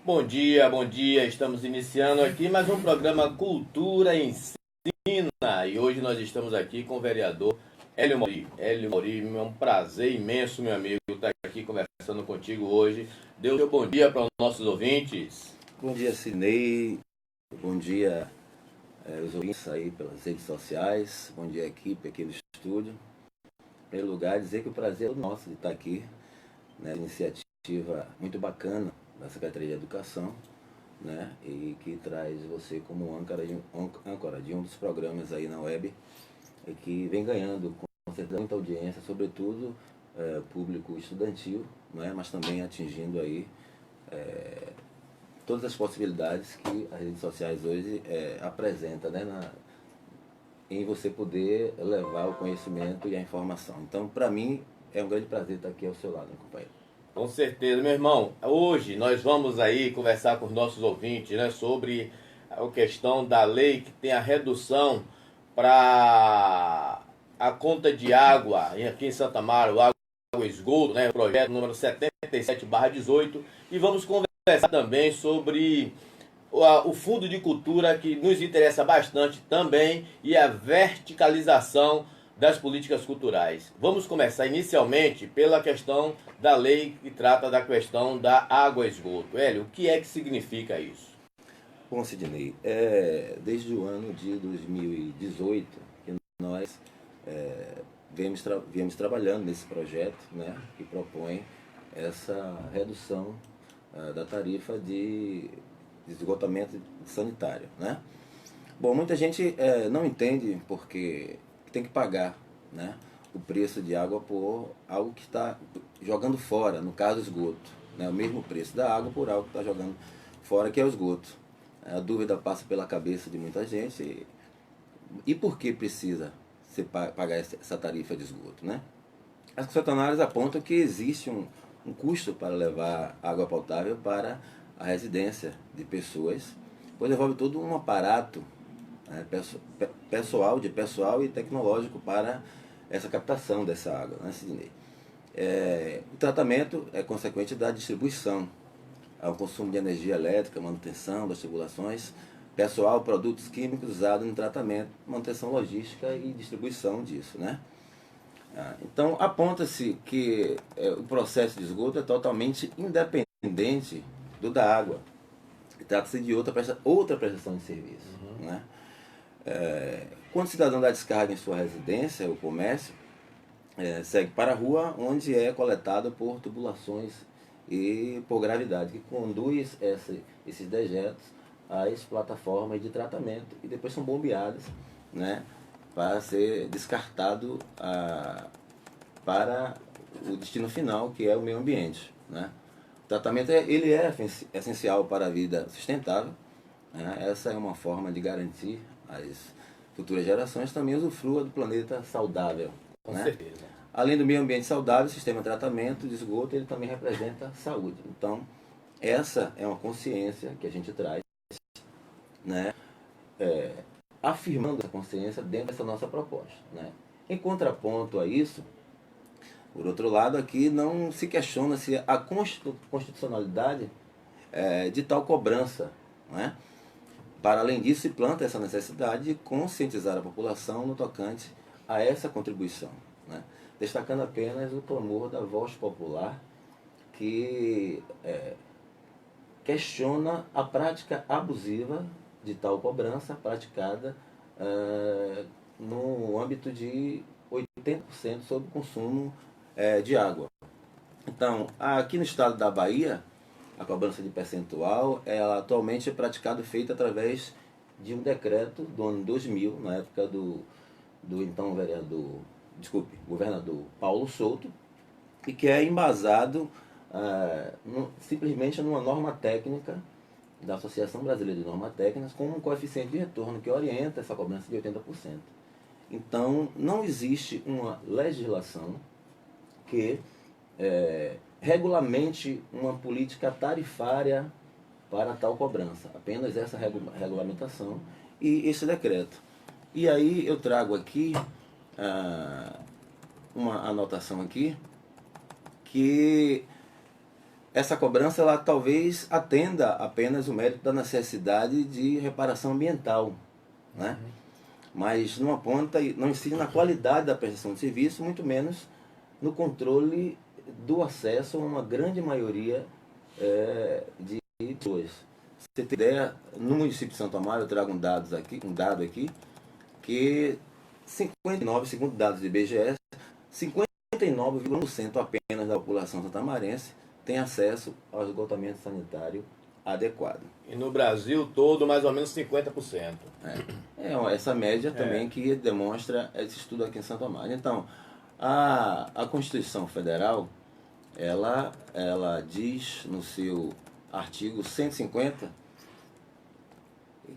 Bom dia. Estamos iniciando aqui mais um programa Cultura Ensina e hoje nós estamos aqui com o vereador Hélio Mauri. Hélio Mauri, é um prazer imenso, meu amigo, estar aqui conversando contigo hoje. Dê o seu bom dia para os nossos ouvintes. Bom dia, Sidney. Bom dia, os ouvintes aí pelas redes sociais. Bom dia, equipe aqui do estúdio. Em primeiro lugar, dizer que o prazer é nosso de estar aqui, né, iniciativa muito bacana da Secretaria de Educação, né, e que traz você como âncora de um dos programas aí na web, e que vem ganhando com certeza muita audiência, sobretudo público estudantil, né, mas também atingindo aí todas as possibilidades que as redes sociais hoje apresentam, né, em você poder levar o conhecimento e a informação. Então, para mim, é um grande prazer estar aqui ao seu lado, meu companheiro. Com certeza, meu irmão. Hoje nós vamos aí conversar com os nossos ouvintes, né, sobre a questão da lei que tem a redução para a conta de água aqui em Santa Amaro, o Água e Esgoto, né, o projeto número 77/18, e vamos conversar também sobre o Fundo de Cultura, que nos interessa bastante também, e a verticalização das políticas culturais. Vamos começar inicialmente pela questão da lei que trata da questão da água e esgoto. Hélio, o que é que significa isso? Bom, Sidney, desde o ano de 2018 que nós viemos trabalhando nesse projeto, né, que propõe essa redução da tarifa de esgotamento sanitário, né? Bom, muita gente não entende porque tem que pagar, né, o preço de água por algo que está jogando fora, no caso esgoto, né, o mesmo preço da água por algo que está jogando fora, que é o esgoto. A dúvida passa pela cabeça de muita gente, e por que precisa se pagar essa tarifa de esgoto, né? As concessionárias apontam que existe um custo para levar água potável para a residência de pessoas, pois envolve todo um aparato pessoal e tecnológico para essa captação dessa água, né, Sidney? O tratamento é consequente da distribuição, ao consumo de energia elétrica, manutenção das tubulações, pessoal, produtos químicos usados no tratamento, manutenção logística e distribuição disso, né? Então, aponta-se que o processo de esgoto é totalmente independente do da água. Trata-se de outra prestação de serviço, né? Quando o cidadão dá descarga em sua residência ou comércio, segue para a rua, onde é coletado por tubulações e por gravidade, que conduz esses dejetos às plataformas de tratamento e depois são bombeados, né, para ser descartado para o destino final, que é o meio ambiente, né? O tratamento ele é essencial para a vida sustentável, né? Essa é uma forma de garantir às futuras gerações também usufrua do planeta saudável. Com né? certeza. Além do meio ambiente saudável, o sistema de tratamento de esgoto ele também representa saúde. Então, essa é uma consciência que a gente traz, né? Afirmando a consciência dentro dessa nossa proposta, né? Em contraponto a isso, por outro lado, aqui não se questiona se a constitucionalidade de tal cobrança, né? Para além disso, se planta essa necessidade de conscientizar a população no tocante a essa contribuição, né? Destacando apenas o clamor da voz popular que questiona a prática abusiva de tal cobrança praticada no âmbito de 80% sobre o consumo de água. Então, aqui no estado da Bahia, a cobrança de percentual atualmente é praticada feita através de um decreto do ano 2000, na época do então governador Paulo Souto, e que é embasado simplesmente numa norma técnica da Associação Brasileira de Normas Técnicas, com um coeficiente de retorno que orienta essa cobrança de 80%. Então, não existe uma legislação que regulamente uma política tarifária para tal cobrança, apenas essa regulamentação e esse decreto. E aí eu trago aqui uma anotação aqui, que essa cobrança ela talvez atenda apenas o mérito da necessidade de reparação ambiental, né? Mas não aponta e não incide na qualidade da prestação de serviço, muito menos no controle do acesso a uma grande maioria de pessoas. Você tem ideia, no município de Santo Amaro, eu trago um dado aqui, que 59, segundo dados do IBGE, 59,1% apenas da população santamarense tem acesso ao esgotamento sanitário adequado. E no Brasil todo, mais ou menos 50%. Essa média também que demonstra esse estudo aqui em Santo Amaro. Então, a Constituição Federal, ela diz no seu artigo 150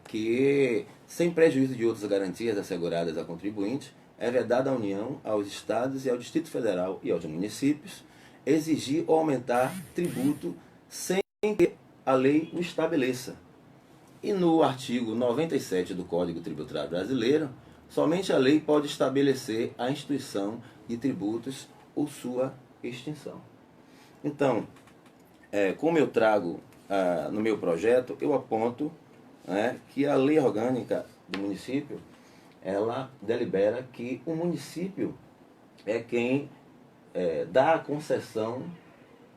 que, sem prejuízo de outras garantias asseguradas a contribuinte, é vedada à União, aos Estados e ao Distrito Federal e aos municípios exigir ou aumentar tributo sem que a lei o estabeleça. E no artigo 97 do Código Tributário Brasileiro, somente a lei pode estabelecer a instituição de tributos ou sua extinção. Então, como eu trago no meu projeto, eu aponto que a lei orgânica do município, ela delibera que o município é quem dá a concessão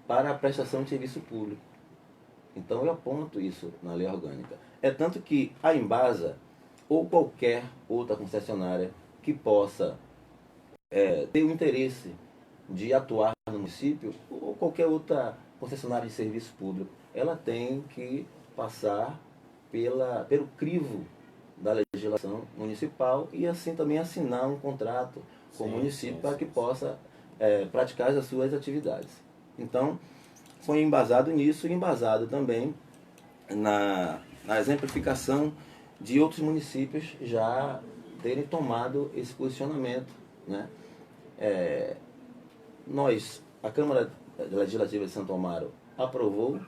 para a prestação de serviço público. Então eu aponto isso na lei orgânica. É tanto que a Embasa ou qualquer outra concessionária que possa ter o interesse de atuar no município, ou qualquer outra concessionária de serviço público, ela tem que passar pelo crivo da legislação municipal e assim também assinar um contrato com o município para que possa praticar as suas atividades. Então, foi embasado nisso e embasado também na exemplificação de outros municípios já terem tomado esse posicionamento, né? A Câmara Legislativa de Santo Amaro aprovou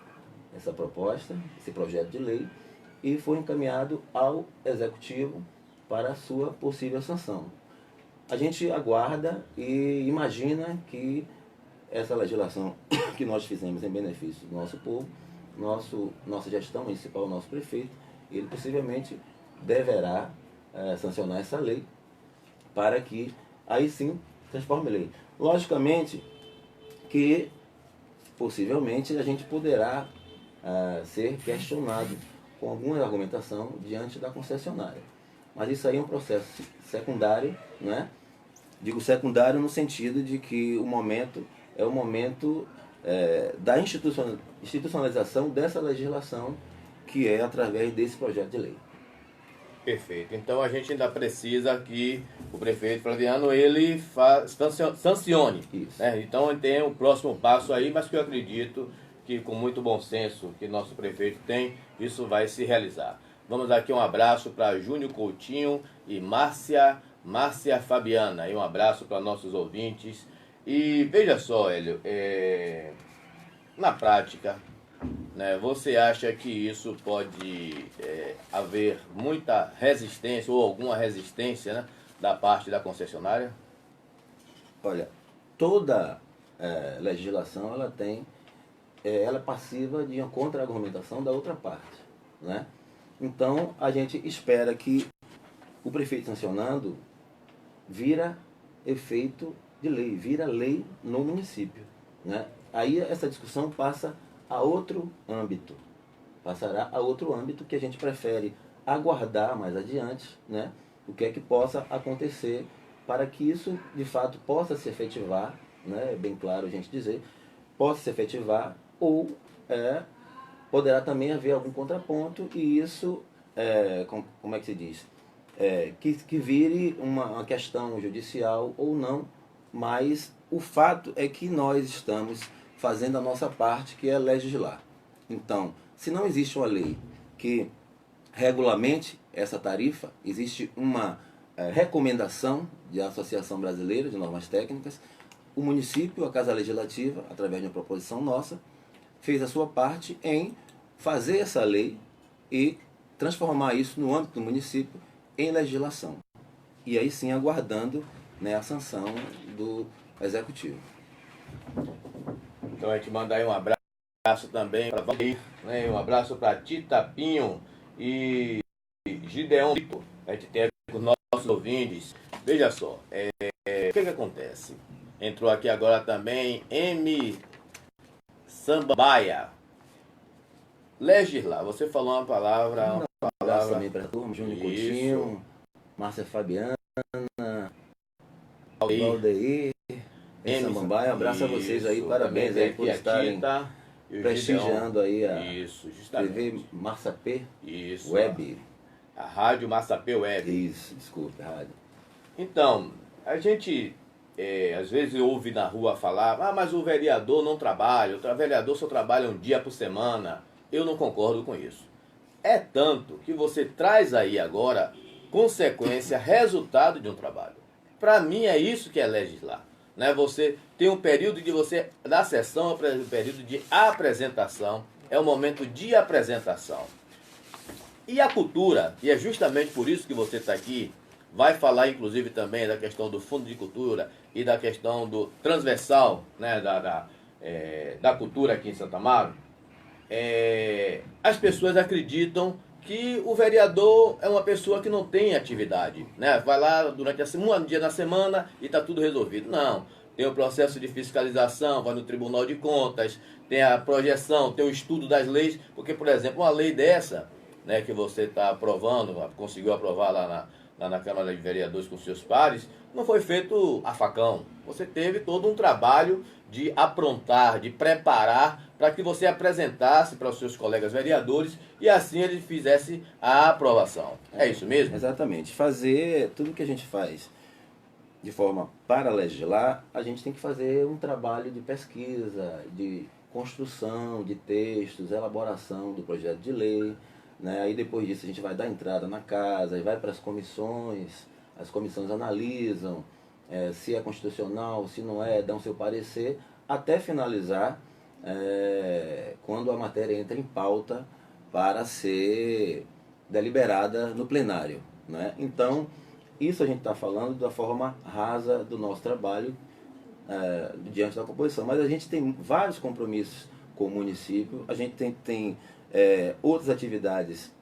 essa proposta, esse projeto de lei, e foi encaminhado ao Executivo para a sua possível sanção. A gente aguarda e imagina que essa legislação que nós fizemos em benefício do nosso povo, nossa gestão municipal, nosso prefeito, ele possivelmente deverá sancionar essa lei para que aí sim transforme lei. Logicamente que possivelmente a gente poderá ser questionado com alguma argumentação diante da concessionária. Mas isso aí é um processo secundário, né? Digo secundário no sentido de que o momento é o momento da institucionalização dessa legislação, que é através desse projeto de lei. Perfeito. Então a gente ainda precisa que o prefeito Flaviano ele sancione. Isso. Né? Então tem o próximo passo aí, mas que eu acredito que com muito bom senso que nosso prefeito tem, isso vai se realizar. Vamos aqui um abraço para Júnior Coutinho e Márcia Fabiana. E um abraço para nossos ouvintes. E veja só, Hélio, na prática, né, você acha que isso pode haver muita resistência ou alguma resistência, né, da parte da concessionária? Olha, toda legislação ela é passiva de uma contra-argumentação da outra parte, né? Então a gente espera que o prefeito sancionando vira efeito de lei, vira lei no município, né? Aí essa discussão passa a outro âmbito, passará a outro âmbito que a gente prefere aguardar mais adiante, né? O que é que possa acontecer para que isso de fato possa se efetivar, né? É bem claro a gente dizer, possa se efetivar ou poderá também haver algum contraponto e isso, como é que se diz? Que vire uma questão judicial ou não, mas o fato é que nós estamos fazendo a nossa parte, que é legislar. Então, se não existe uma lei que regulamente essa tarifa, existe uma recomendação da Associação Brasileira de Normas Técnicas, o município, a Casa Legislativa, através de uma proposição nossa, fez a sua parte em fazer essa lei e transformar isso no âmbito do município em legislação. e aí sim aguardando, né, a sanção do Executivo. Então a gente manda aí um abraço também para Valdir, né? Um abraço para Tita Pinho e Gideon Vitor. A gente tem aqui os nossos ouvintes. Veja só, o que acontece? Entrou aqui agora também M. Sambaia. Legislar, você falou uma palavra. Um abraço também para a turma, Júnior Coutinho, Márcia Fabiana, Valdeir, Samambaia. Um abraço a vocês aí, parabéns aí por estarem prestigiando aí a TV Massapê Web. A Rádio Massapê Web. Isso, desculpe, a rádio. Então, a gente às vezes ouve na rua falar, mas o vereador não trabalha, o vereador só trabalha um dia por semana. Eu não concordo com isso. É tanto que você traz aí agora consequência, resultado de um trabalho. Para mim é isso que é legislar. Né? Você tem um período de você, da sessão, um período de apresentação, é um momento de apresentação. E a cultura, e é justamente por isso que você está aqui, vai falar inclusive também da questão do Fundo de Cultura e da questão do transversal, né, da cultura aqui em Santa Amaro. As pessoas acreditam que o vereador é uma pessoa que não tem atividade, né? Vai lá durante um dia na semana e está tudo resolvido. Não, tem o processo de fiscalização, vai no Tribunal de Contas, tem a projeção, tem o estudo das leis, porque, por exemplo, uma lei dessa, né, que você está aprovando, conseguiu aprovar lá na Câmara de Vereadores com seus pares, não foi feito a facão. Você teve todo um trabalho de aprontar, de preparar, para que você apresentasse para os seus colegas vereadores e assim ele fizesse a aprovação. É isso mesmo? Exatamente. Fazer tudo que a gente faz de forma para legislar, a gente tem que fazer um trabalho de pesquisa, de construção de textos, elaboração do projeto de lei, né? Aí depois disso a gente vai dar entrada na casa, aí vai para as comissões analisam se é constitucional, se não é, dão seu parecer, até finalizar quando a matéria entra em pauta para ser deliberada no plenário, né? Então, isso a gente está falando da forma rasa do nosso trabalho diante da composição, mas a gente tem vários compromissos com o município, a gente tem outras atividades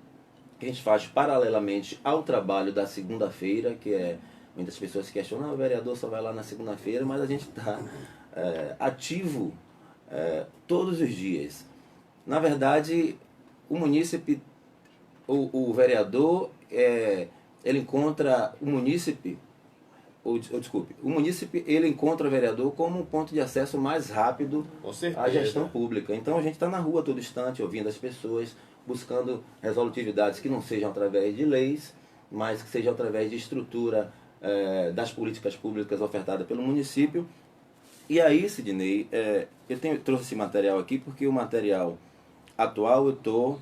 que a gente faz paralelamente ao trabalho da segunda-feira, que muitas pessoas questionam, o vereador só vai lá na segunda-feira, mas a gente está ativo todos os dias. Na verdade, o munícipe, o vereador, ele encontra o munícipe, o munícipe ele encontra o vereador como um ponto de acesso mais rápido à gestão pública. Então a gente está na rua todo instante, ouvindo as pessoas, buscando resolutividades que não sejam através de leis, mas que sejam através de estrutura das políticas públicas ofertadas pelo município. E aí, Sidney, eu trouxe esse material aqui porque o material atual eu estou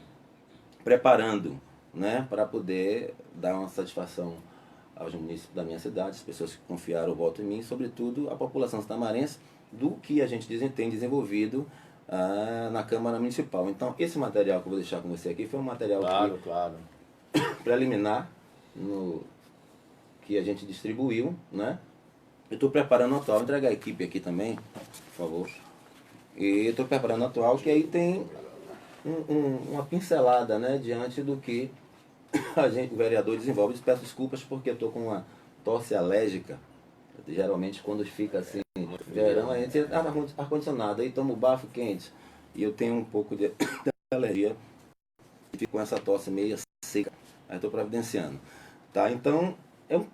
preparando, né, para poder dar uma satisfação aos municípios da minha cidade, as pessoas que confiaram o voto em mim, sobretudo a população santamarense, do que a gente tem desenvolvido na Câmara Municipal. Então, esse material que eu vou deixar com você aqui foi um material preliminar que a gente distribuiu, né? Eu estou preparando o atual, vou entregar a equipe aqui também, por favor. E estou preparando o atual, que aí tem uma pincelada, né, diante do que o vereador desenvolve. Peço desculpas porque eu estou com uma tosse alérgica. Geralmente quando fica assim, verão, a gente entra no ar-condicionado, aí toma o bafo quente. E eu tenho um pouco de alergia e fico com essa tosse meio seca. Aí estou providenciando. Tá? Então, eu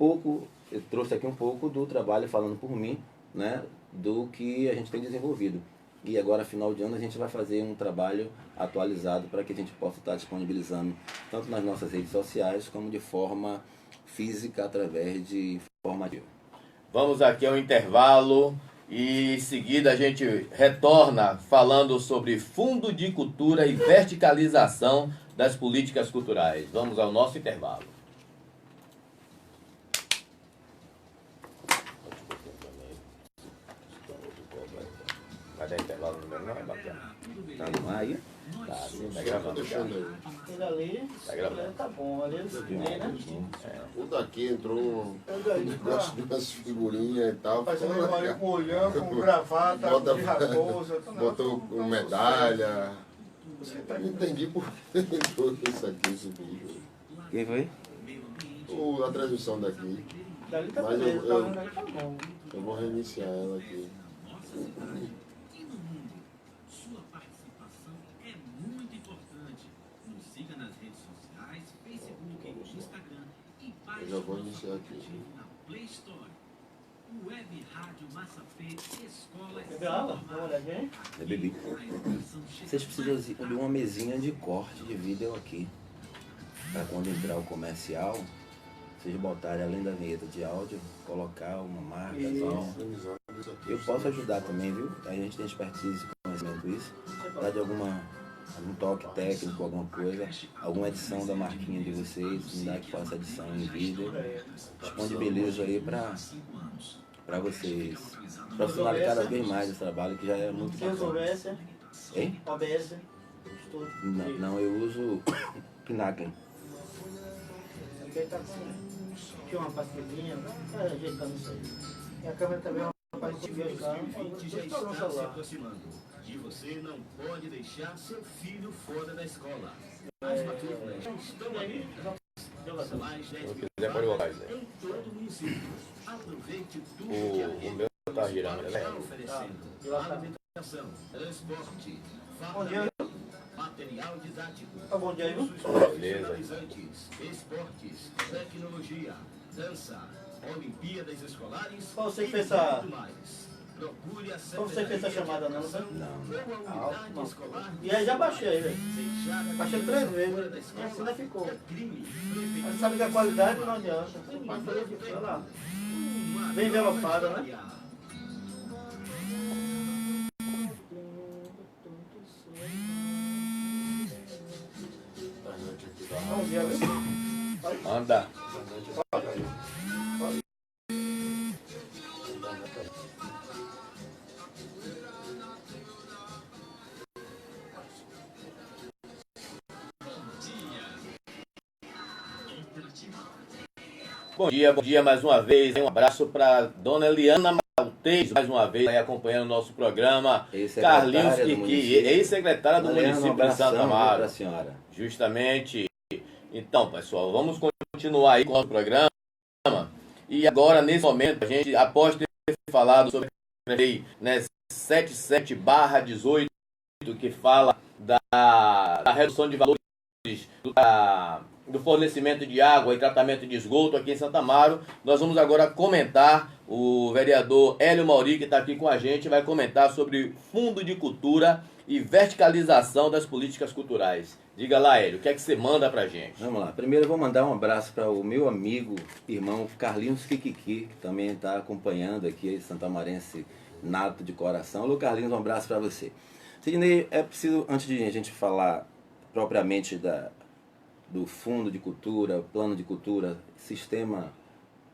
trouxe aqui um pouco do trabalho, falando por mim, né, do que a gente tem desenvolvido. E agora, final de ano, a gente vai fazer um trabalho atualizado para que a gente possa estar disponibilizando tanto nas nossas redes sociais como de forma física através de informativo. Vamos aqui ao intervalo e em seguida a gente retorna falando sobre Fundo de Cultura e verticalização das políticas culturais. Vamos ao nosso intervalo. Vai dar intervalo no menor? bacana. Tá no ar aí? Tá, sim, tá gravando já. Ele ali, Tá gravando. tá bom, ali eu vi, né? O daqui entrou Daí, umas figurinhas e tal. fazendo ficou memória legal. com olhão, com gravata, Bota- de raposa. Botou com medalha. Não entendi por que entrou isso aqui, esse vídeo. Quem foi? A transmissão daqui. Dali tá Mas beleza, eu- dali tá bom. Eu vou reiniciar ela aqui. Sua participação é muito importante. Nos siga nas redes sociais, Facebook, Instagram e baixe Eu já vou nosso iniciar aqui. aplicativo na Play Store. Web Rádio Massafê, Escola Quer ver água? Dá uma olhadinha aí. Eu bebi. Vocês precisam de uma mesinha de corte de vídeo aqui. Para quando entrar o comercial, vocês botarem além da vinheta de áudio, colocar uma marca. Organizando isso aqui. Eu posso ajudar também, viu? A gente tem expertise e conhecimento isso. Dar de algum toque técnico, alguma coisa, alguma edição da marquinha de vocês, me dá que faça edição em vídeo. Disponibilizo aí para vocês profissionalizar cada vez mais esse trabalho que já é muito Se usa bacana. OBS, Hein? OBS, estudo. Não, eu uso Pinnacle. Aqui tá com aqui uma pastilhinha, tá ajeitando isso aí. E a câmera também é uma pastilha ajudando. Ouvinte já Estou no está se celular. aproximando. E você não pode deixar seu filho fora da escola. As matrículas já estão aí, abertas. São mais 10 Se mil quiser, pode colocar isso vagas aí. em todo o município. Aproveite tudo que a O rede meu tá girando, está né? oferecendo. Alimentação, transporte, Bom dia, farmácia, material didático, tá bom dia aí, viu? cursos Beleza. profissionalizantes, esportes, tecnologia, dança, Olimpíadas escolares Qual você e fez essa- muito mais. Procure a Como você fez essa chamada, não, né? Ou a unidade escolar E aí já baixei aí, velho. deixar a Baixei 3 vezes, e assim ainda ficou. crime. Mas sabe que a qualidade não adianta. Mas fazer o que foi lá. Bem envelopada, né? Bom dia, viu? Anda. Bom dia mais uma vez. Um abraço para dona Eliana Maltez, mais uma vez, aí acompanhando o nosso programa. Ex-secretária Carlinhos do Kiki, município. ex-secretária do Mariana, município de Santa Amaro. para a senhora. Justamente. Então, pessoal, vamos continuar aí com o nosso programa. E agora, nesse momento, a gente, após ter falado sobre a lei, né, 77/18, que fala da redução de valores do fornecimento de água e tratamento de esgoto aqui em Santa Amaro, nós vamos agora comentar, o vereador Hélio Mauri, que está aqui com a gente, vai comentar sobre Fundo de Cultura e verticalização das políticas culturais. Diga lá, Hélio, o que é que você manda pra gente? Vamos lá. Primeiro eu vou mandar um abraço para o meu amigo, irmão Carlinhos Kikiki, que também está acompanhando aqui, santamarense nato de coração. Alô, Carlinhos, um abraço para você. Sidney, é preciso, antes de a gente falar propriamente do Fundo de Cultura, Plano de Cultura, Sistema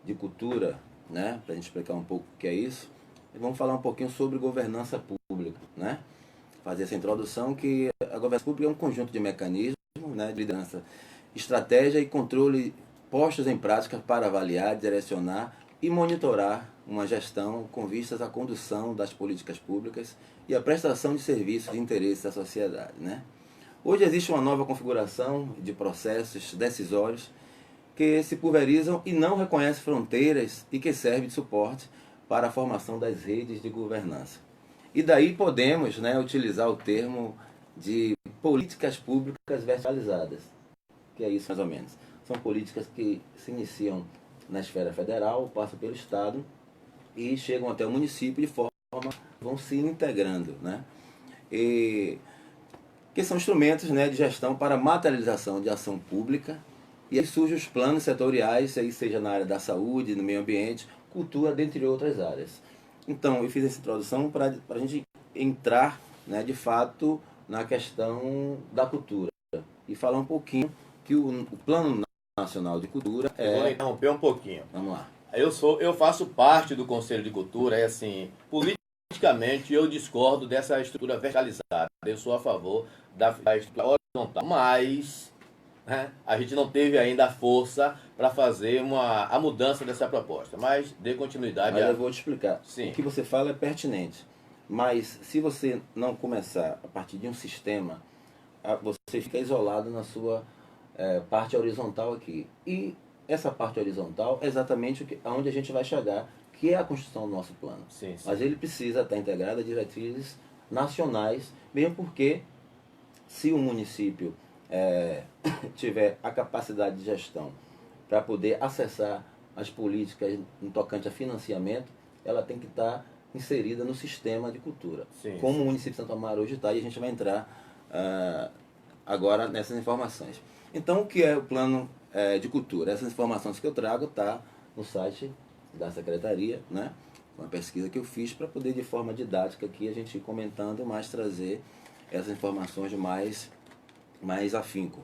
de Cultura, né, para a gente explicar um pouco o que é isso, vamos falar um pouquinho sobre governança pública, né? Fazer essa introdução, que a governança pública é um conjunto de mecanismos, né, de liderança, estratégia e controle postos em prática para avaliar, direcionar e monitorar uma gestão com vistas à condução das políticas públicas e à prestação de serviços de interesse da sociedade, né? Hoje existe uma nova configuração de processos decisórios que se pulverizam e não reconhecem fronteiras e que servem de suporte para a formação das redes de governança. E daí podemos, né, utilizar o termo de políticas públicas verticalizadas, que é isso mais ou menos. São políticas que se iniciam na esfera federal, passam pelo Estado e chegam até o município de forma vão se integrando, né? E que são instrumentos, né, de gestão para materialização de ação pública. E aí surgem os planos setoriais, aí seja na área da saúde, no meio ambiente, cultura, dentre outras áreas. Então, eu fiz essa introdução para a gente entrar, né, de fato na questão da cultura e falar um pouquinho que o Plano Nacional de Cultura Vou é... interromper um pouquinho. Vamos lá. Eu faço parte do Conselho de Cultura, é assim, política politicamente eu discordo dessa estrutura verticalizada. Eu sou a favor da estrutura horizontal, mas né, a gente não teve ainda a força para fazer a mudança dessa proposta. Mas dê continuidade. Mas eu vou te explicar. Sim. O que você fala é pertinente. Mas se você não começar a partir de um sistema, você fica isolado na sua parte horizontal aqui. E essa parte horizontal é exatamente aonde a gente vai chegar, que é a construção do nosso plano. Sim, sim. Mas ele precisa estar integrado a diretrizes nacionais, mesmo porque se o município tiver a capacidade de gestão para poder acessar as políticas no tocante a financiamento, ela tem que estar inserida no sistema de cultura. Sim, como sim. o município de Santo Amaro hoje está, e a gente vai entrar agora nessas informações. Então, o que é o plano de cultura? Essas informações que eu trago tá no site da Secretaria, né? Uma pesquisa que eu fiz para poder, de forma didática, aqui a gente ir comentando, mas trazer essas informações mais afinco.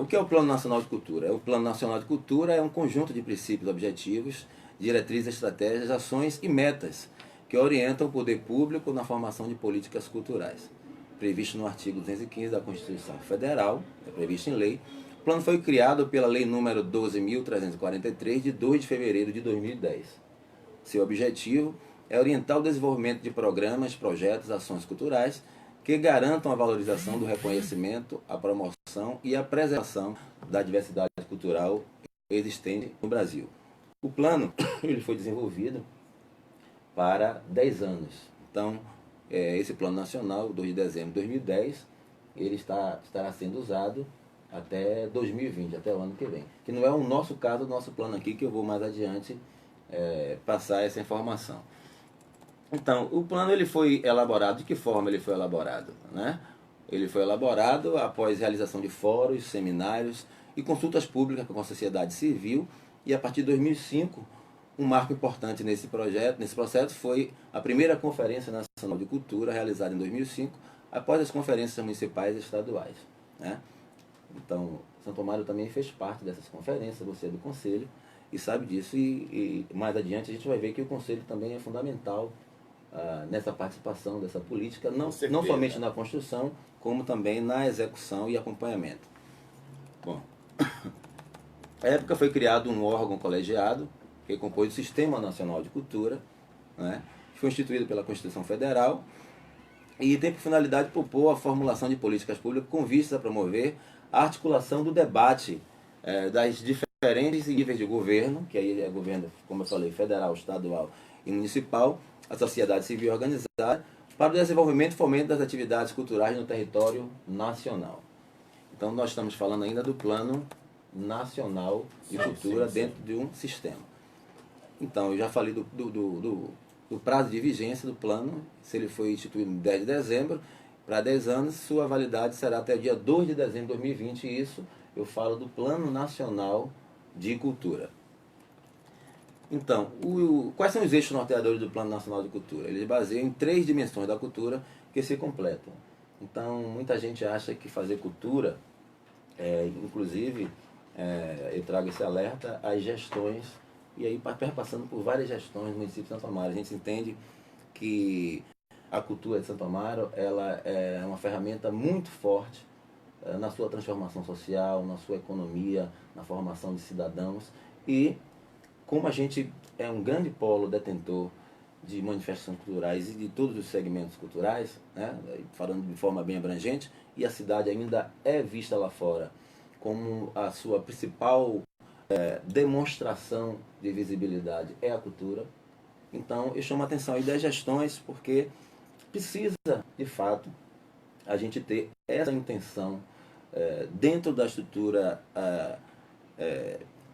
O que é o Plano Nacional de Cultura? O Plano Nacional de Cultura é um conjunto de princípios, objetivos, diretrizes, estratégias, ações e metas que orientam o poder público na formação de políticas culturais. Previsto no artigo 215 da Constituição Federal, é previsto em lei. O plano foi criado pela Lei nº 12.343, de 2 de fevereiro de 2010. Seu objetivo é orientar o desenvolvimento de programas, projetos, ações culturais que garantam a valorização do reconhecimento, a promoção e a preservação da diversidade cultural existente no Brasil. O plano ele foi desenvolvido para 10 anos. Então, esse plano nacional, 2 de dezembro de 2010, ele estará sendo usado até 2020, até o ano que vem. Que não é o nosso caso, o nosso plano aqui, que eu vou mais adiante passar essa informação. Então, o plano ele foi elaborado, de que forma ele foi elaborado? Né? Ele foi elaborado após realização de fóruns, seminários e consultas públicas com a sociedade civil, e a partir de 2005, um marco importante nesse processo foi a primeira Conferência Nacional de Cultura, realizada em 2005, após as conferências municipais e estaduais. Né? Então, Santo Amaro também fez parte dessas conferências, você é do Conselho, e sabe disso, e mais adiante a gente vai ver que o Conselho também é fundamental nessa participação dessa política, não somente na construção, como também na execução e acompanhamento. Bom, à época foi criado um órgão colegiado, que compôs o Sistema Nacional de Cultura, né? Foi instituído pela Constituição Federal e tem por finalidade propor a formulação de políticas públicas com vistas a promover a articulação do debate das diferentes níveis de governo, que aí é governo, como eu falei, federal, estadual e municipal, a sociedade civil organizada, para o desenvolvimento e fomento das atividades culturais no território nacional. Então nós estamos falando ainda do Plano Nacional de Cultura dentro de um sistema. Então, eu já falei do prazo de vigência do plano, se ele foi instituído em 10 de dezembro, para 10 anos, sua validade será até o dia 2 de dezembro de 2020, e isso eu falo do Plano Nacional de Cultura. Então, quais são os eixos norteadores do Plano Nacional de Cultura? Eles baseiam em 3 dimensões da cultura que se completam. Então, muita gente acha que fazer cultura, inclusive, eu trago esse alerta às gestões, e aí perpassando por várias gestões do município de Santo Amaro. A gente entende que a cultura de Santo Amaro ela é uma ferramenta muito forte na sua transformação social, na sua economia, na formação de cidadãos, e como a gente é um grande polo detentor de manifestações culturais e de todos os segmentos culturais, né, falando de forma bem abrangente, e a cidade ainda é vista lá fora como a sua principal demonstração de visibilidade é a cultura. Então eu chamo a atenção aí das gestões, porque precisa, de fato, a gente ter essa intenção dentro da estrutura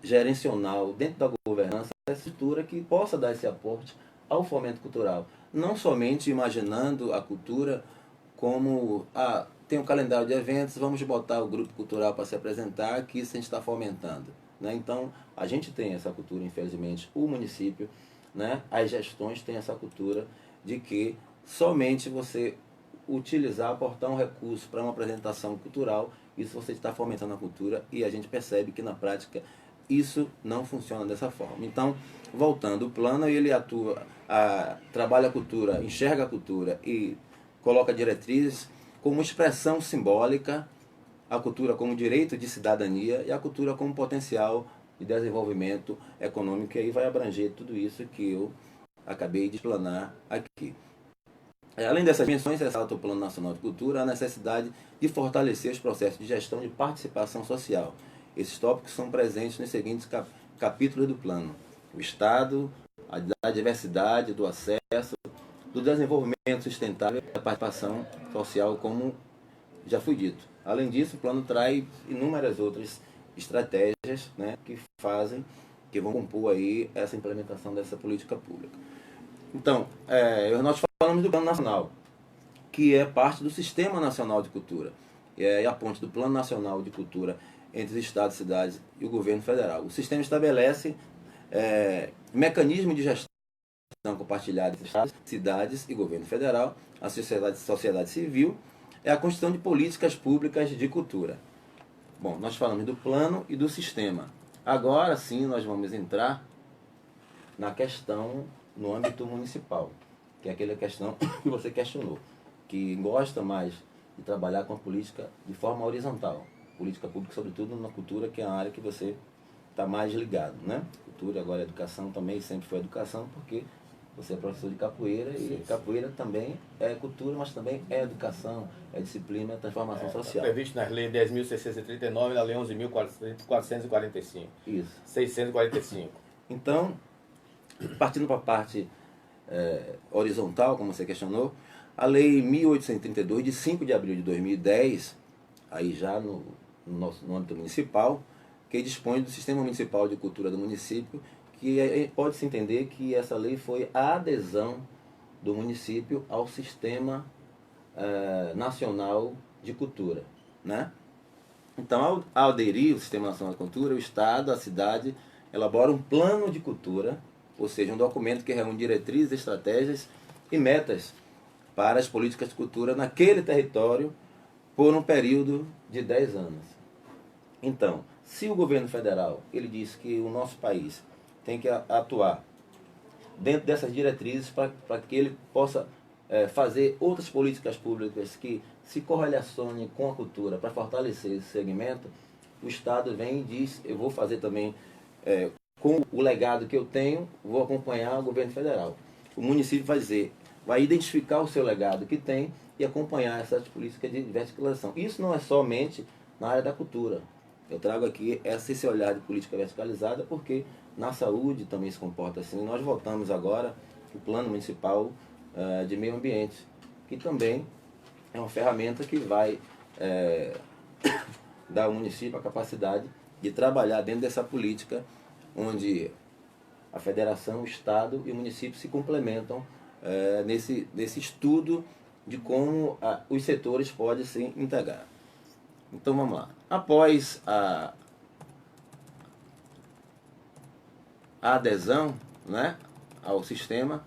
gerencial, dentro da governança, essa estrutura que possa dar esse aporte ao fomento cultural. Não somente imaginando a cultura como, tem um calendário de eventos, vamos botar o grupo cultural para se apresentar, que isso a gente está fomentando. Né? Então, a gente tem essa cultura, infelizmente, o município, né? As gestões têm essa cultura de que somente você utilizar, aportar um recurso para uma apresentação cultural, isso você está fomentando a cultura, e a gente percebe que na prática isso não funciona dessa forma. Então, voltando, o plano ele atua, trabalha a cultura, enxerga a cultura e coloca diretrizes como expressão simbólica, a cultura como direito de cidadania e a cultura como potencial de desenvolvimento econômico, e aí vai abranger tudo isso que eu acabei de explanar aqui. Além dessas dimensões, ressalta o Plano Nacional de Cultura a necessidade de fortalecer os processos de gestão de participação social. Esses tópicos são presentes nos seguintes capítulos do plano: o Estado, a diversidade, do acesso, do desenvolvimento sustentável e da participação social, como já foi dito. Além disso, o plano traz inúmeras outras estratégias, né, que vão compor aí essa implementação dessa política pública. Então, nós falamos do Plano Nacional, que é parte do Sistema Nacional de Cultura, é a ponte do Plano Nacional de Cultura entre os estados, cidades e o governo federal. O sistema estabelece mecanismos de gestão compartilhada entre estados, cidades e governo federal, a sociedade civil, é a construção de políticas públicas de cultura. Bom, nós falamos do plano e do sistema. Agora sim nós vamos entrar na questão no âmbito municipal, que é aquela questão que você questionou, que gosta mais de trabalhar com a política de forma horizontal. Política pública, sobretudo na cultura, que é a área que você está mais ligado, né? Cultura, agora educação também, sempre foi educação, porque você é professor de capoeira, e capoeira também é cultura, mas também é educação, é disciplina, é transformação social. Previsto nas leis 10.639 e na lei 11.445. Isso. 645. Então, partindo para a parte horizontal, como você questionou, a lei 1832, de 5 de abril de 2010, aí já no âmbito municipal, que dispõe do Sistema Municipal de Cultura do município, que pode-se entender que essa lei foi a adesão do município ao Sistema Nacional de Cultura, né? Então, ao aderir ao Sistema Nacional de Cultura, o Estado, a cidade, elabora um plano de cultura, ou seja, um documento que reúne diretrizes, estratégias e metas para as políticas de cultura naquele território por um período de 10 anos. Então, se o governo federal ele diz que o nosso país tem que atuar dentro dessas diretrizes para que ele possa fazer outras políticas públicas que se correlacionem com a cultura para fortalecer esse segmento, o Estado vem e diz, eu vou fazer também, com o legado que eu tenho, vou acompanhar o governo federal. O município vai identificar o seu legado que tem e acompanhar essas políticas de verticalização. Isso não é somente na área da cultura. Eu trago aqui esse olhar de política verticalizada porque na saúde também se comporta assim. Nós voltamos agora o Plano Municipal de Meio Ambiente, que também é uma ferramenta que vai dar ao município a capacidade de trabalhar dentro dessa política, onde a federação, o Estado e o município se complementam nesse estudo de como os setores podem se integrar. Então vamos lá. Após a adesão, né, ao sistema,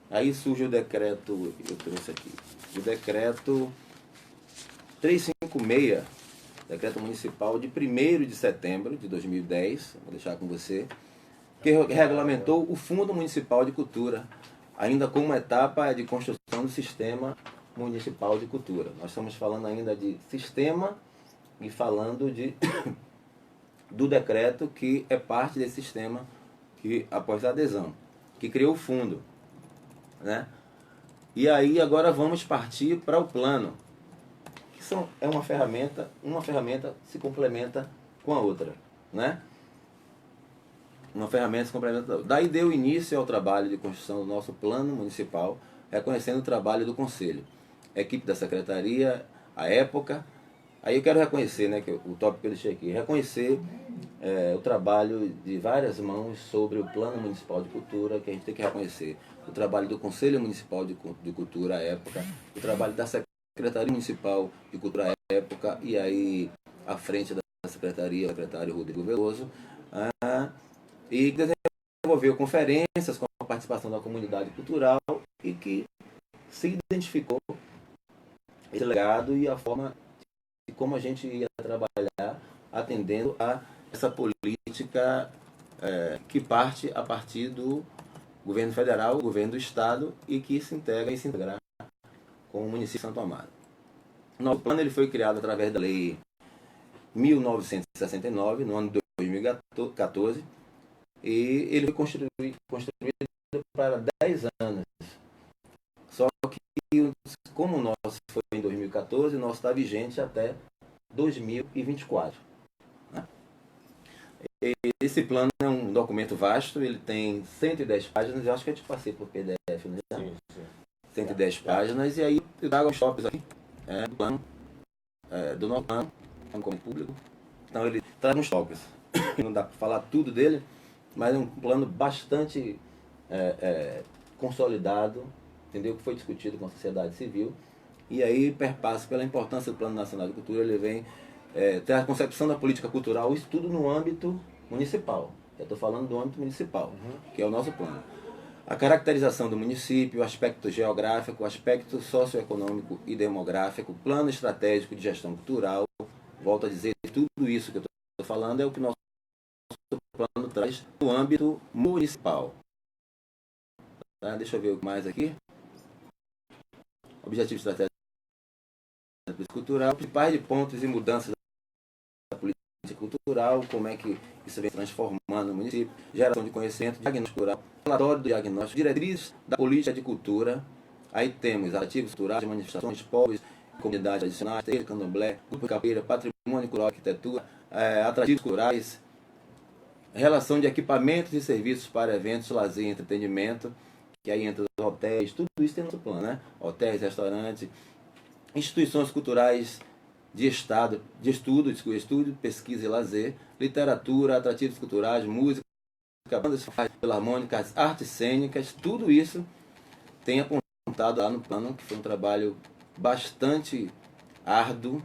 aí surge o decreto, eu trouxe aqui, o decreto 356, decreto municipal de 1º de setembro de 2010, vou deixar com você, que regulamentou o Fundo Municipal de Cultura, ainda como uma etapa de construção do Sistema Municipal de Cultura. Nós estamos falando ainda de sistema e falando do decreto que é parte desse sistema que, após a adesão, que criou o fundo, né? E aí agora vamos partir para o plano, que é uma ferramenta se complementa com a outra, né? Uma ferramenta se complementa com a outra. Daí deu início ao trabalho de construção do nosso plano municipal, reconhecendo o trabalho do Conselho, a equipe da Secretaria, a época. Aí eu quero reconhecer, né, que o tópico que eu deixei aqui, reconhecer o trabalho de várias mãos sobre o Plano Municipal de Cultura, que a gente tem que reconhecer. O trabalho do Conselho Municipal de Cultura à época, o trabalho da Secretaria Municipal de Cultura à época, e aí à frente da Secretaria, o secretário Rodrigo Veloso, e desenvolveu conferências com a participação da comunidade cultural e que se identificou esse legado e a forma de como a gente ia trabalhar atendendo a essa política que parte a partir do governo federal, do governo do estado e que se integra com o município de Santo Amaro. O nosso plano ele foi criado através da lei 1969, no ano de 2014, e ele foi construído para 10 anos. Só que, como o nosso foi em 2014, o nosso está vigente até 2024. Né? Esse plano é um documento vasto, ele tem 110 páginas, eu acho que eu te passei por PDF, né? Sim, sim. 110 páginas, e aí eu trago os tópicos aqui do plano, do nosso plano, como público. Então ele traz uns tópicos. Não dá para falar tudo dele, mas é um plano bastante consolidado, entendeu? Que foi discutido com a sociedade civil, e aí perpassa pela importância do Plano Nacional de Cultura, ele vem ter a concepção da política cultural, isso tudo no âmbito municipal. Eu estou falando do âmbito municipal, que é o nosso plano. A caracterização do município, o aspecto geográfico, o aspecto socioeconômico e demográfico, plano estratégico de gestão cultural, volto a dizer, tudo isso que eu estou falando é o que o nosso plano traz no âmbito municipal. Tá? Deixa eu ver o que mais aqui. Objetivo estratégico cultural, principais de pontos e mudanças da política cultural, como é que isso vem transformando o município, geração de conhecimento, diagnóstico cultural, relatório do diagnóstico, diretrizes da política de cultura. Aí temos ativos culturais, manifestações, povos, comunidades tradicionais, candomblé, grupo capoeira, patrimônio cultural, arquitetura, atrativos culturais, relação de equipamentos e serviços para eventos, lazer e entretenimento, que aí entra os hotéis, tudo isso tem no nosso plano, né? Hotéis, restaurantes, instituições culturais de estado, de estudo, pesquisa e lazer, literatura, atrativos culturais, música, bandas filarmônicas, artes cênicas, tudo isso tem apontado lá no plano, que foi um trabalho bastante árduo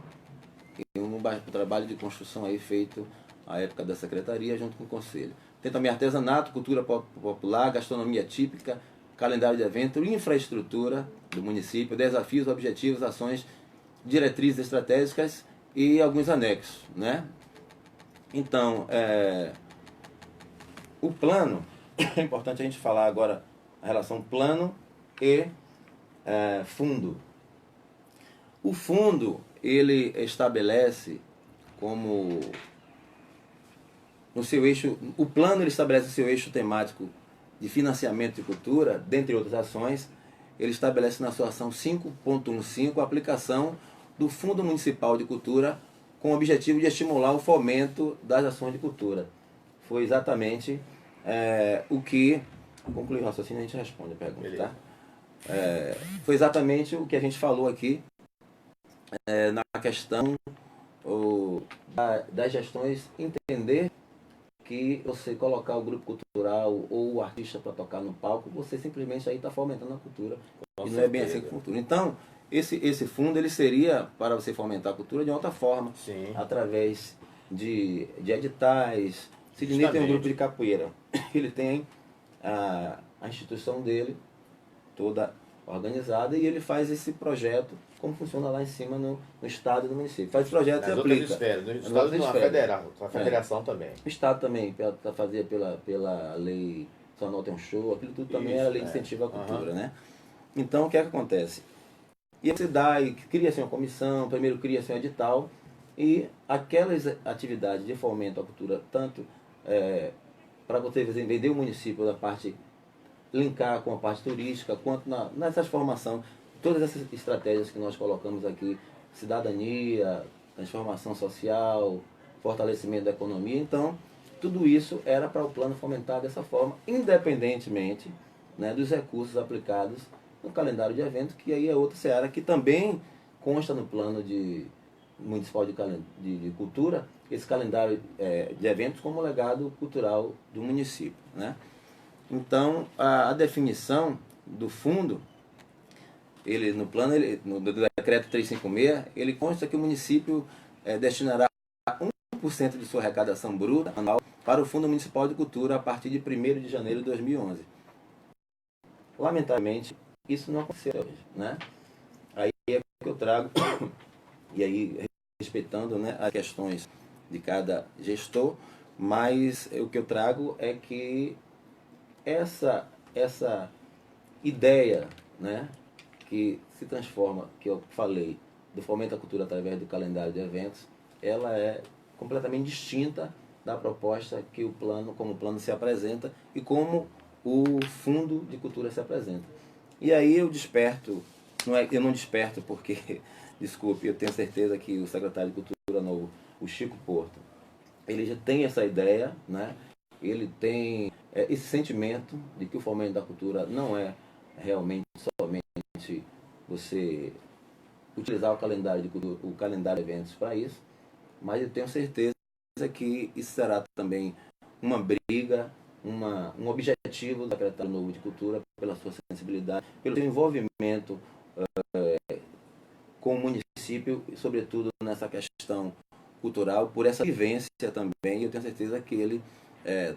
e um trabalho de construção aí feito à época da secretaria junto com o conselho. Tem também artesanato, cultura popular, gastronomia típica, calendário de evento, infraestrutura do município, desafios, objetivos, ações, diretrizes estratégicas e alguns anexos, né? Então, o plano, é importante a gente falar agora a relação plano e fundo. O fundo, ele estabelece como no seu eixo, o plano ele estabelece o seu eixo temático de financiamento de cultura, dentre outras ações. Ele estabelece na sua ação 5.15 a aplicação do Fundo Municipal de Cultura com o objetivo de estimular o fomento das ações de cultura. Foi exatamente o que... Concluir o raciocínio, a gente responde a pergunta, tá? Foi exatamente o que a gente falou aqui na questão das gestões, entender que você colocar o grupo cultural ou o artista para tocar no palco, você simplesmente aí está fomentando a cultura. E não é bem assim que funciona. Então, esse fundo ele seria para você fomentar a cultura de outra forma. Sim. Através de editais. Sidney tem um grupo de capoeira. Ele tem a instituição dele toda organizada e ele faz esse projeto, como funciona lá em cima no estado e no município. Faz projeto e aplica. Esferas, no estado não, a federação também. O estado também, para fazer pela lei São Paulo tem um show, aquilo tudo também era lei de incentivo à cultura, né? Então, o que é que acontece? E você dá e cria-se uma comissão, primeiro cria-se um edital, e aquelas atividades de fomento à cultura, tanto para você vender o município da parte, linkar com a parte turística, quanto nessas formação, todas essas estratégias que nós colocamos aqui, cidadania, transformação social, fortalecimento da economia. Então, tudo isso era para o plano fomentar dessa forma, independentemente, né, dos recursos aplicados no calendário de eventos, que aí é outra seara, que também consta no plano municipal de cultura, esse calendário de eventos como legado cultural do município, né? Então, a definição do fundo, ele no plano, no decreto 356, ele consta que o município destinará 1% de sua arrecadação bruta anual para o Fundo Municipal de Cultura a partir de 1º de janeiro de 2011. Lamentavelmente, isso não aconteceu hoje, né? Aí é que eu trago, e aí respeitando, né, as questões de cada gestor, mas o que eu trago é que essa ideia, né, que se transforma, que eu falei, do Fomento à Cultura através do calendário de eventos, ela é completamente distinta da proposta que o plano, como o plano se apresenta e como o Fundo de Cultura se apresenta. E aí eu desperto, eu não desperto porque, desculpe, eu tenho certeza que o secretário de Cultura novo, o Chico Porto, ele já tem essa ideia, né? Ele tem esse sentimento de que o Fomento da Cultura não é realmente somente você utilizar o calendário de cultura, o calendário de eventos para isso, mas eu tenho certeza que isso será também uma briga, um objetivo do secretário novo de Cultura, pela sua sensibilidade, pelo seu envolvimento com o município, sobretudo nessa questão cultural, por essa vivência também. Eu tenho certeza que ele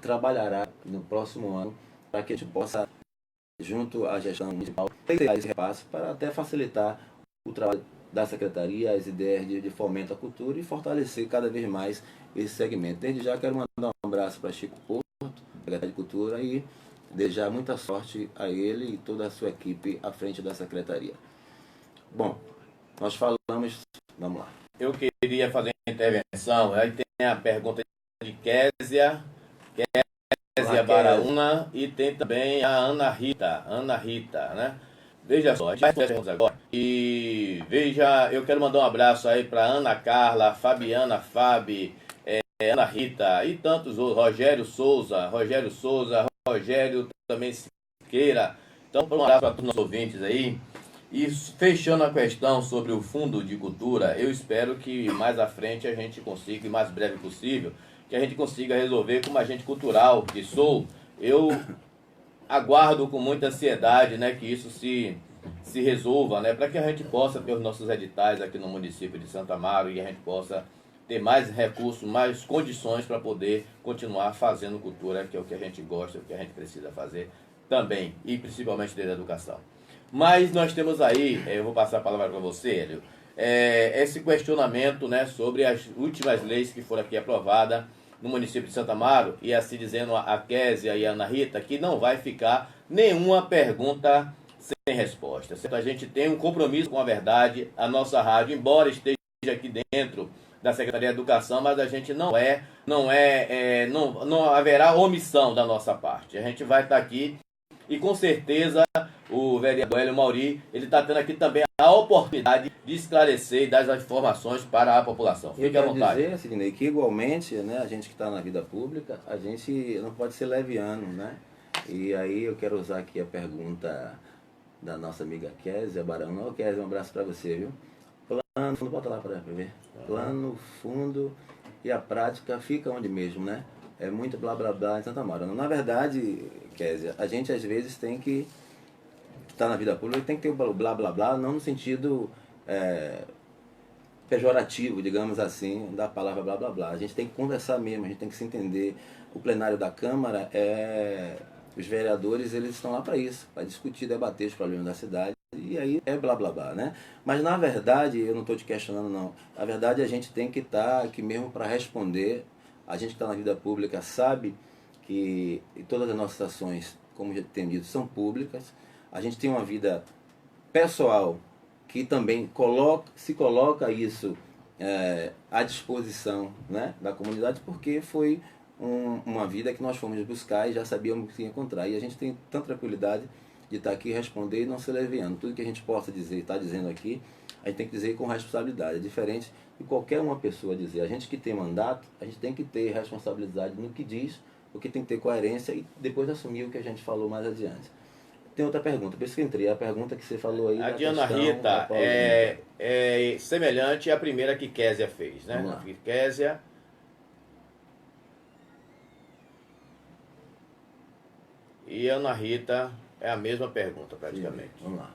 trabalhará no próximo ano para que a gente possa, junto à gestão municipal, ter esse repasse para até facilitar o trabalho da Secretaria, as ideias de fomento à cultura e fortalecer cada vez mais esse segmento. Desde já quero mandar um abraço para Chico Porto, secretário de Cultura, e desejar muita sorte a ele e toda a sua equipe à frente da Secretaria. Bom, nós falamos... Vamos lá. Eu queria fazer uma intervenção. Aí tem a pergunta de Késia Baraúna, e tem também a Ana Rita, né? Veja só, a gente vai fazer agora. E veja, eu quero mandar um abraço aí para Ana Carla, Fabiana, Ana Rita e tantos outros, Rogério Souza, Rogério também Siqueira. Então, um abraço para todos os nossos ouvintes aí. E fechando a questão sobre o Fundo de Cultura, eu espero que mais à frente a gente consiga, o mais breve possível, que a gente consiga resolver como agente cultural que sou. Eu aguardo com muita ansiedade, né, que isso se resolva, né, para que a gente possa ter os nossos editais aqui no município de Santo Amaro e a gente possa ter mais recursos, mais condições para poder continuar fazendo cultura, que é o que a gente gosta, o que a gente precisa fazer também, e principalmente desde a educação. Mas nós temos aí, eu vou passar a palavra para você, Hélio, esse questionamento, né, sobre as últimas leis que foram aqui aprovadas no município de Santo Amaro, e assim dizendo a Késia e a Ana Rita, que não vai ficar nenhuma pergunta sem resposta. Certo? A gente tem um compromisso com a verdade, a nossa rádio, embora esteja aqui dentro da Secretaria de Educação, mas a gente não haverá omissão da nossa parte. A gente vai estar aqui e com certeza o vereador Hélio Mauri, ele está tendo aqui também a oportunidade de esclarecer e dar as informações para a população. Fique à vontade. Eu quero dizer, Sidney, que igualmente, né, a gente que está na vida pública, a gente não pode ser leviano, né? E aí eu quero usar aqui a pergunta da nossa amiga Késia Barão. Ô Késia, um abraço para você, viu? Plano, fundo, bota lá para ver. Plano, fundo e a prática fica onde mesmo, né? É muito blá blá blá em Santa Amaro. Na verdade, Késia, a gente às vezes tem que estar na vida pública, tem que ter o blá blá blá, não no sentido pejorativo, digamos assim, da palavra blá blá blá. A gente tem que conversar mesmo, a gente tem que se entender. O plenário da Câmara, os vereadores, eles estão lá para isso, para discutir, debater os problemas da cidade. E aí é blá blá blá, né? Mas na verdade, eu não estou te questionando não, na verdade a gente tem que estar aqui mesmo para responder. A gente que está na vida pública sabe que todas as nossas ações, como já tem dito, são públicas. A gente tem uma vida pessoal que também se coloca isso à disposição, né, da comunidade, porque foi uma vida que nós fomos buscar e já sabíamos que ia encontrar. E a gente tem tanta tranquilidade de estar aqui, responder e não ser leviano. Tudo que a gente possa dizer, está dizendo aqui, a gente tem que dizer com responsabilidade. É diferente de qualquer uma pessoa dizer. A gente que tem mandato, a gente tem que ter responsabilidade no que diz, porque tem que ter coerência e depois assumir o que a gente falou mais adiante. Tem outra pergunta, por isso que entrei. A pergunta que você falou aí... A de Ana Rita é semelhante à primeira que Késia fez, né? Vamos lá. Késia... E Ana Rita é a mesma pergunta, praticamente. Sim, vamos lá.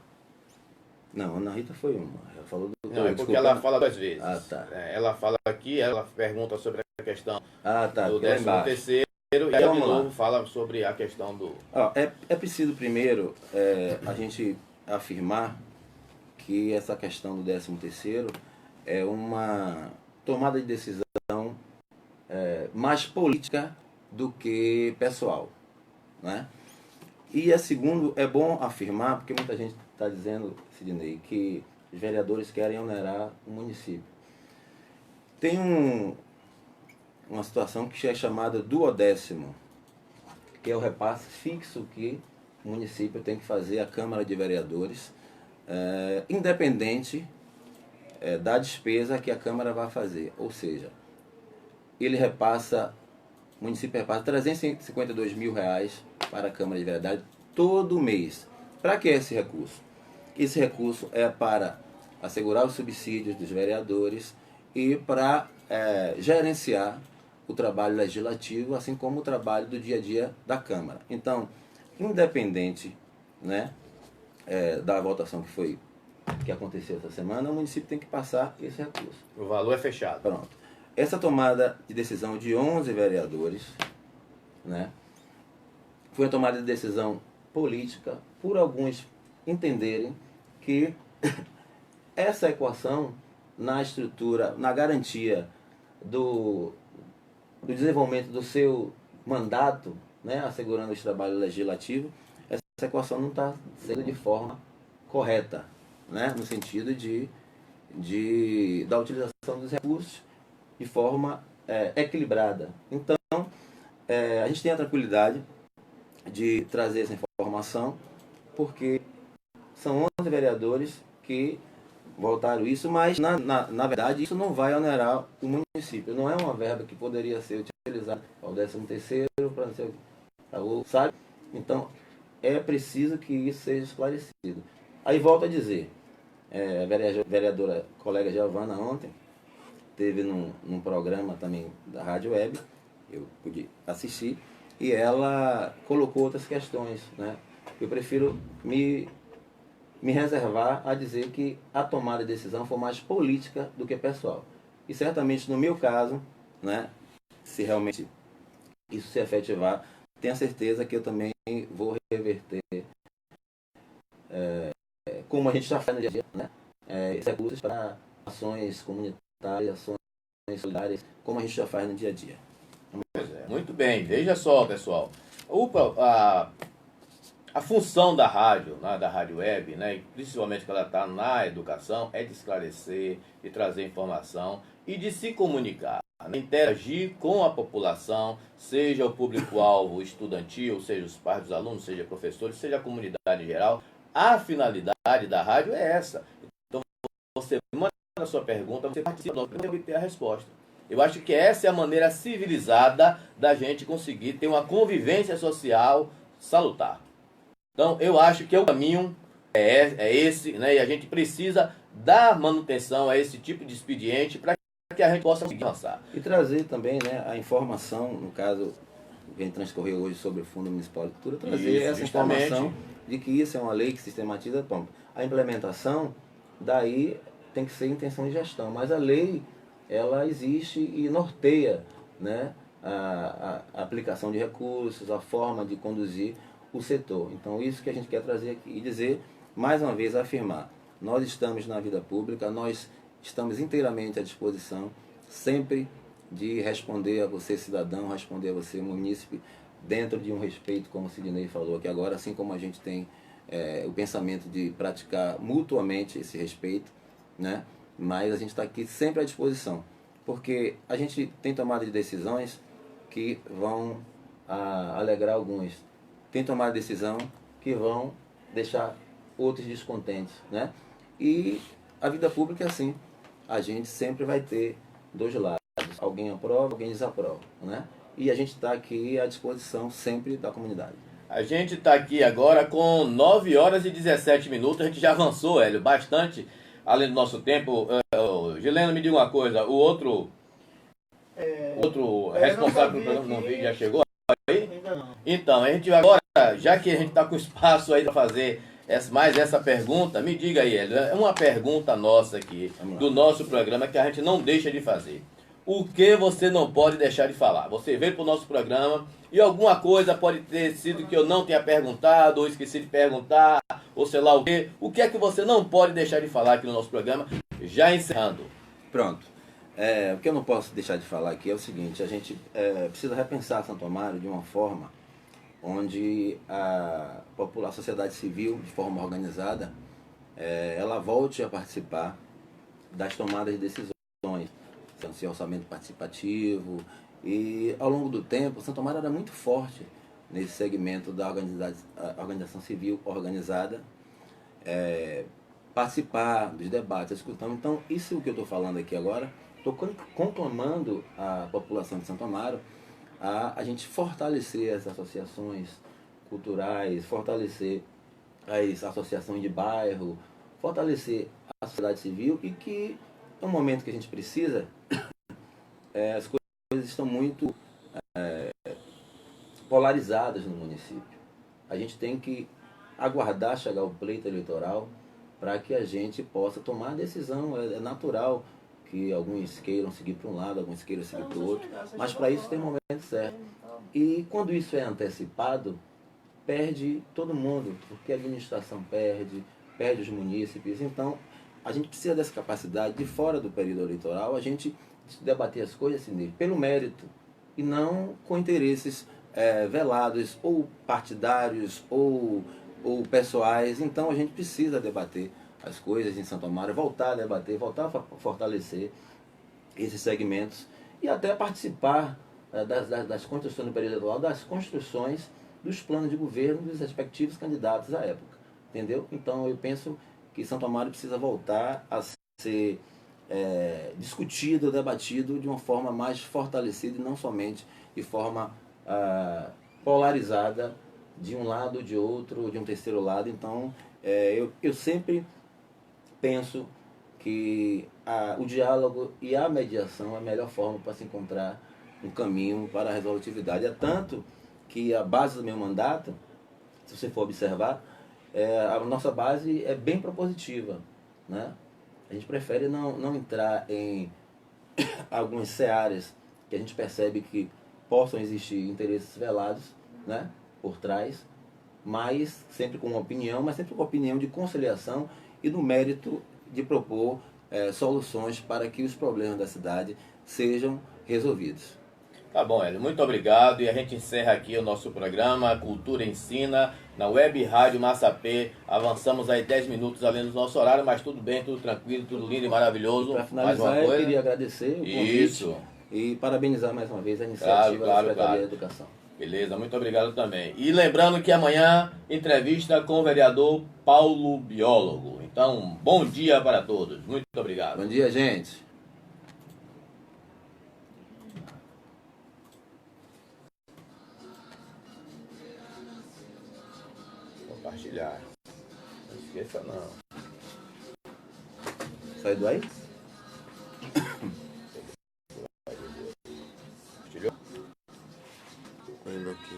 Não, Ana Rita foi uma. Ela falou do... Não, é porque ela fala 2 vezes. Ah, tá. Ela fala aqui, ela pergunta sobre a questão do porque lá 13º, e Então, aí de vamos lá. novo fala sobre a questão do... É preciso primeiro a gente afirmar que essa questão do 13º é uma tomada de decisão mais política do que pessoal, né? E a segundo, é bom afirmar, porque muita gente está dizendo, Sidney, que os vereadores querem onerar o município. Tem uma situação que é chamada duodécimo, que é o repasse fixo que o município tem que fazer à Câmara de Vereadores, independente da despesa que a Câmara vai fazer. Ou seja, o município repassa R$352 mil para a Câmara de Vereadores todo mês. Para que esse recurso? Esse recurso é para assegurar os subsídios dos vereadores e para gerenciar o trabalho legislativo, assim como o trabalho do dia a dia da Câmara. Então, independente, né, da votação que aconteceu essa semana, o município tem que passar esse recurso. O valor é fechado. Pronto. Essa tomada de decisão de 11 vereadores, né, foi uma tomada de decisão política, por alguns entenderem que essa equação na estrutura, na garantia do desenvolvimento do seu mandato, né, assegurando esse trabalho legislativo, essa equação não está sendo de forma correta, né, no sentido da utilização dos recursos de forma equilibrada. Então, a gente tem a tranquilidade de trazer essa informação, porque são 11 vereadores que votaram isso, mas na verdade isso não vai onerar o município. Não é uma verba que poderia ser utilizada ao 13º, para não sei o que, sabe? Então, é preciso que isso seja esclarecido. Aí volto a dizer, a vereadora colega Giovana ontem teve num programa também da Rádio Web, eu pude assistir, e ela colocou outras questões, né? Eu prefiro me reservar a dizer que a tomada de decisão foi mais política do que pessoal. E certamente no meu caso, né, se realmente isso se efetivar, tenha certeza que eu também vou reverter, como a gente já faz no dia a dia, né, esses recursos para ações comunitárias, ações solidárias, como a gente já faz no dia a dia. Pois é, muito bem. Veja só, pessoal. A função da rádio, né, da rádio web, né, principalmente que ela está na educação, é de esclarecer, de trazer informação e de se comunicar, né, interagir com a população, seja o público-alvo estudantil, seja os pais dos alunos, seja professores, seja a comunidade em geral. A finalidade da rádio é essa. Então, você manda a sua pergunta, você participa para obter a resposta. Eu acho que essa é a maneira civilizada da gente conseguir ter uma convivência social salutar. Então, eu acho que o caminho é esse, né? E a gente precisa dar manutenção a esse tipo de expediente para que a gente possa conseguir avançar. E trazer também, né, a informação, no caso, que a gente transcorreu hoje sobre o Fundo Municipal de Cultura, trazer Isso, essa justamente. informação de que isso é uma lei que sistematiza. Bom, a implementação, daí tem que ser intenção de gestão, mas a lei, ela existe e norteia, né, a aplicação de recursos, a forma de conduzir o setor. Então, isso que a gente quer trazer aqui e dizer, mais uma vez, afirmar, nós estamos na vida pública, nós estamos inteiramente à disposição, sempre de responder a você, cidadão, responder a você, munícipe, dentro de um respeito, como o Sidney falou aqui agora, assim como a gente tem o pensamento de praticar mutuamente esse respeito, né? Mas a gente está aqui sempre à disposição, porque a gente tem tomado de decisões que vão alegrar alguns, tem tomado decisão que vão deixar outros descontentes, né? E a vida pública é assim, a gente sempre vai ter dois lados, alguém aprova, alguém desaprova, né? E a gente está aqui à disposição sempre da comunidade. A gente está aqui agora com 9 horas e 17 minutos, a gente já avançou, Hélio, bastante, além do nosso tempo. Gilena, me diga uma coisa, o outro responsável pelo programa não veio, já chegou aí? Ainda não. Então, a gente agora, já que a gente está com espaço aí para fazer mais essa pergunta, me diga aí, Hélio, é uma pergunta nossa aqui, do nosso programa, que a gente não deixa de fazer. O que você não pode deixar de falar? Você veio para o nosso programa e alguma coisa pode ter sido que eu não tenha perguntado, ou esqueci de perguntar, ou sei lá o quê. O que é que você não pode deixar de falar aqui no nosso programa, já encerrando? Pronto. O que eu não posso deixar de falar aqui é o seguinte: a gente precisa repensar Santo Amaro de uma forma onde a sociedade civil, de forma organizada, ela volte a participar das tomadas de decisões, se orçamento participativo. E ao longo do tempo, Santo Amaro era muito forte nesse segmento da organização civil organizada, participar dos debates, escutando. Então, isso que eu estou falando aqui agora, estou conclamando a população de Santo Amaro a gente fortalecer as associações culturais, fortalecer as associações de bairro, fortalecer a sociedade civil, e que é um momento que a gente precisa, as coisas estão muito polarizadas no município. A gente tem que aguardar chegar o pleito eleitoral para que a gente possa tomar a decisão. É natural que alguns queiram seguir para um lado, alguns queiram seguir para o outro, mas para isso tem um momento certo. E quando isso é antecipado, perde todo mundo, porque a administração perde os munícipes. Então, a gente precisa dessa capacidade de, fora do período eleitoral, a gente debater as coisas assim, pelo mérito, e não com interesses velados, ou partidários, ou pessoais. Então, a gente precisa debater as coisas em Santo Amaro, voltar a debater, voltar a fortalecer esses segmentos, e até participar das construções do período eleitoral, das construções dos planos de governo dos respectivos candidatos à época. Entendeu? Então, eu penso que Santo Amaro precisa voltar a ser discutido, debatido de uma forma mais fortalecida, e não somente de forma polarizada, de um lado, de outro, de um terceiro lado. Então, eu sempre penso que o diálogo e a mediação é a melhor forma para se encontrar um caminho para a resolutividade. É tanto que a base do meu mandato, se você for observar, a nossa base é bem propositiva, né? A gente prefere não entrar em algumas searas que a gente percebe que possam existir interesses velados, né, por trás, mas sempre com uma opinião, mas sempre com uma opinião de conciliação e no mérito de propor soluções para que os problemas da cidade sejam resolvidos. Tá bom, Hélio, muito obrigado. E a gente encerra aqui o nosso programa Cultura Ensina, na Web Rádio Massapê. Avançamos aí 10 minutos além do nosso horário, mas tudo bem, tudo tranquilo, tudo lindo e maravilhoso. Para finalizar, eu queria agradecer o convite. Isso. E parabenizar mais uma vez a iniciativa da Secretaria da Educação. Beleza, muito obrigado também. E lembrando que amanhã, entrevista com o vereador Paulo Biólogo. Então, bom dia para todos. Muito obrigado. Bom dia, gente. Compartilhar. Não esqueça não. Sai do aí? Compartilhou? Indo aqui.